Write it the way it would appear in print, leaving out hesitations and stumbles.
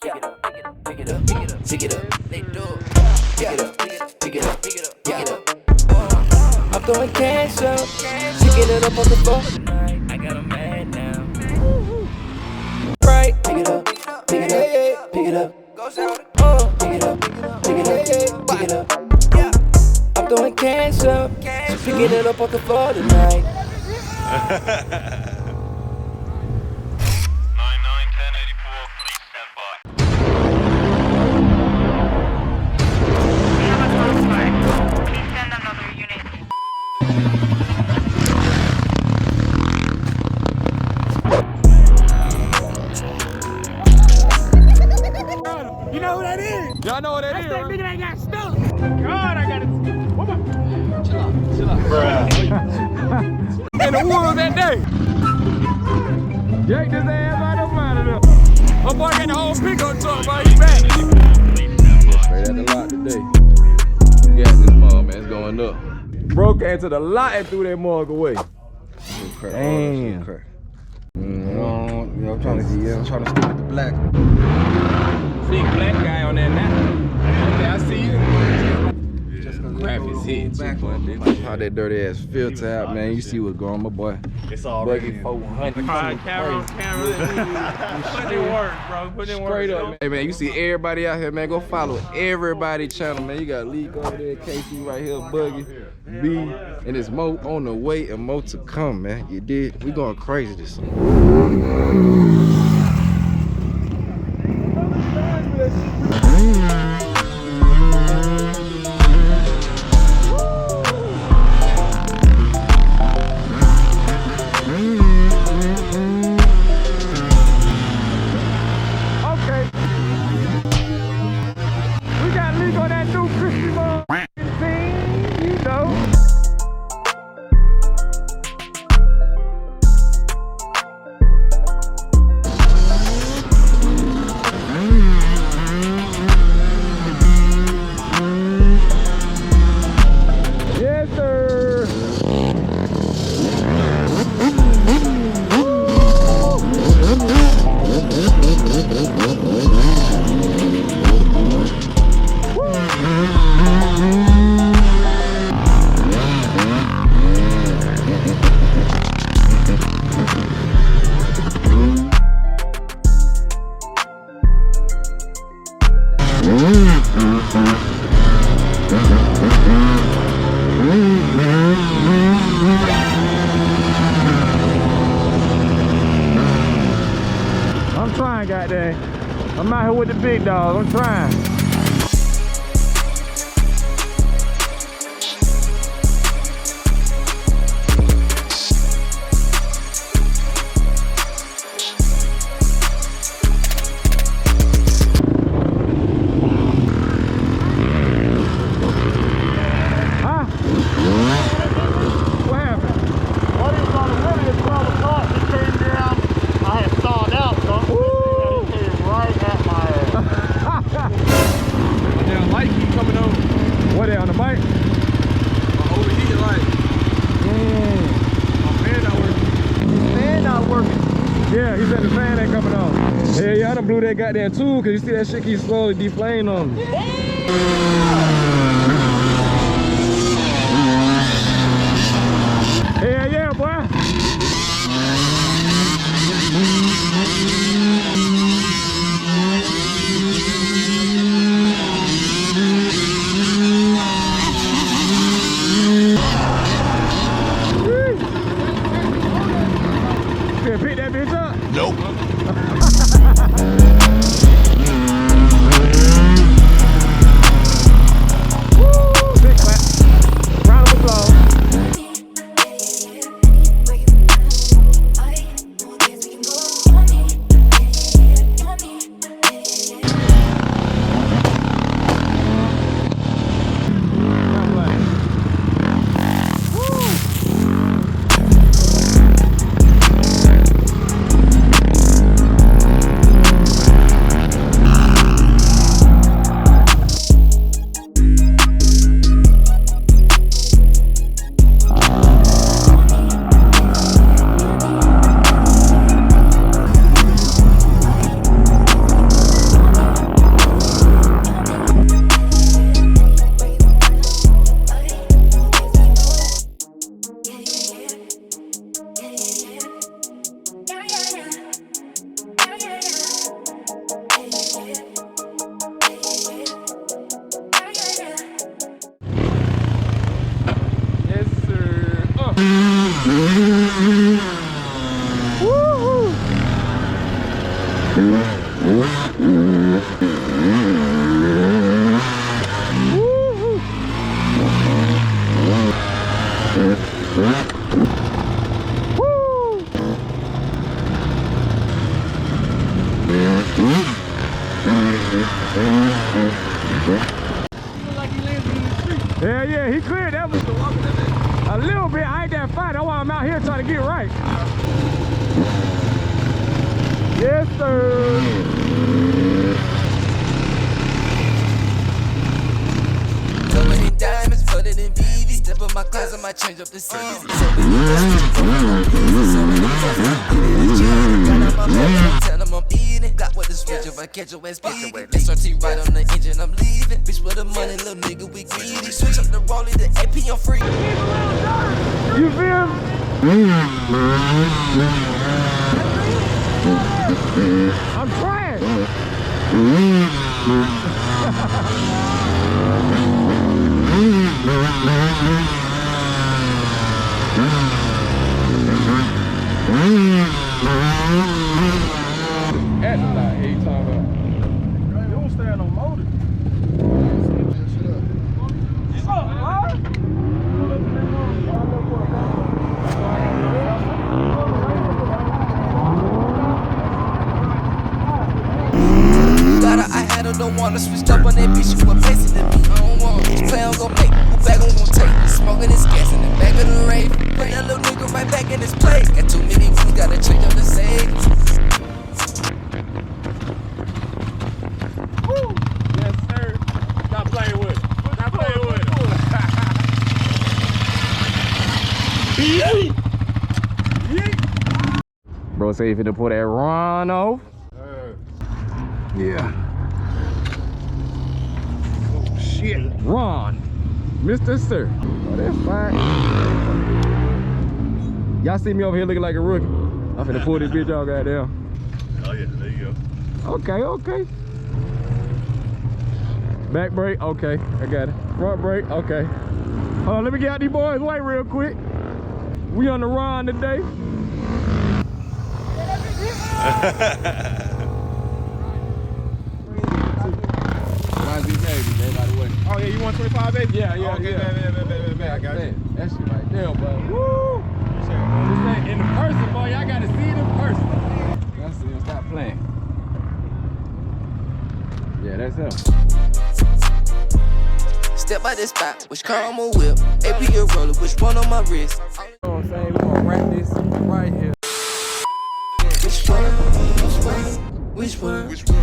pick it up, pick it up, pick it up, pick it up, pick it up. They do it. Pick it up, pick it up, pick it up, pick it up, pick it up. I'm throwing cash up, picking it up on the floor tonight. I got 'em mad now. Right, pick it up, pick it up, pick it up. Pick it up, pick it up, pick it up. Yeah. I'm throwing cash up, picking it up on the floor tonight. 991084, please stand by. We have a close fire. Please send another unit. You know who that is? Y'all know what that is, That right? nigga that got stuck. God, I got it. Chill out. Bruh. In the woods that day. Jacked his ass right up out of there. My boy got the whole pickup truck, bro. He back. Straight at the lot today. We got this mug, man. It's going up. Bro came to the lot and threw that mug away. Damn. I'm trying to stick with the black. See black guy on that now. Okay, I see you. Crap his head. How that dirty ass filter out, man. You see what's going on, my boy. It's all Buggy 400. Camera. Put in work, bro. Put in work. Straight up, man. Hey, man, you see everybody out here, man. Go follow everybody channel, man. You got Leak over there, KC right here, Buggy, B, and it's Mo on the way and Mo to come, man. You did. We going crazy this summer. I'm trying, goddamn. I'm out here with the big dog. I'm trying. What they on the bike? Overheated light. My fan not working. Fan not working. Yeah, he said the fan ain't coming on. Yeah, yeah, I done blew that goddamn tube because you see that shit keep slowly deflating on me. Yeah, yeah, boy. Pick that bitch up? Nope. Yeah, yeah, he cleared that was a little bit. I ain't that fine. That's why I'm out here trying to get right. Yes, sir. Covered in diamonds, flooded in BV. Step up my closet, might change up the service. So many tell them I'm eating. Got what the switch if I catch your ass speeding. SRT right on the engine, I'm leaving. Bitch, with the money, little nigga, we greedy. Switch up the rollie, the AP, I'm free. You feel me? I'm trying. That's a lot. He talking about. You don't stay on no motor. I had her, don't wanna switch up on that bitch. You was facing to me. I don't want this play, I'm gon' make. Who back I'm gon' take? Smoking this gas in the back of the rave. Put that little nigga right back in his place. Got too many views, gotta change up the save. Yes, sir. Stop playing with it. Stop playing with it. Bro, say if you to pull that run off. Yeah. Oh, shit. Ron, Mr. Sir. Oh, that's fine. Y'all see me over here looking like a rookie. I'm finna pull this bitch out, goddamn. Oh yeah, there you go. Okay, okay. Back brake, okay, I got it. Front brake, okay. Hold on, let me get out these boys' way real quick. We on the run today. Oh, yeah, you want 25, baby? Yeah, yeah, okay, yeah. I got you. That shit right there, but woo! This ain't in the person, boy. Y'all gotta see it in person. That's it, stop playing. Yeah, that's him. Step by this spot, which car I'ma whip. AP a roller, which one on my wrist. You know what I'm saying? We gonna wrap this right here. Which one? Which one? Which one?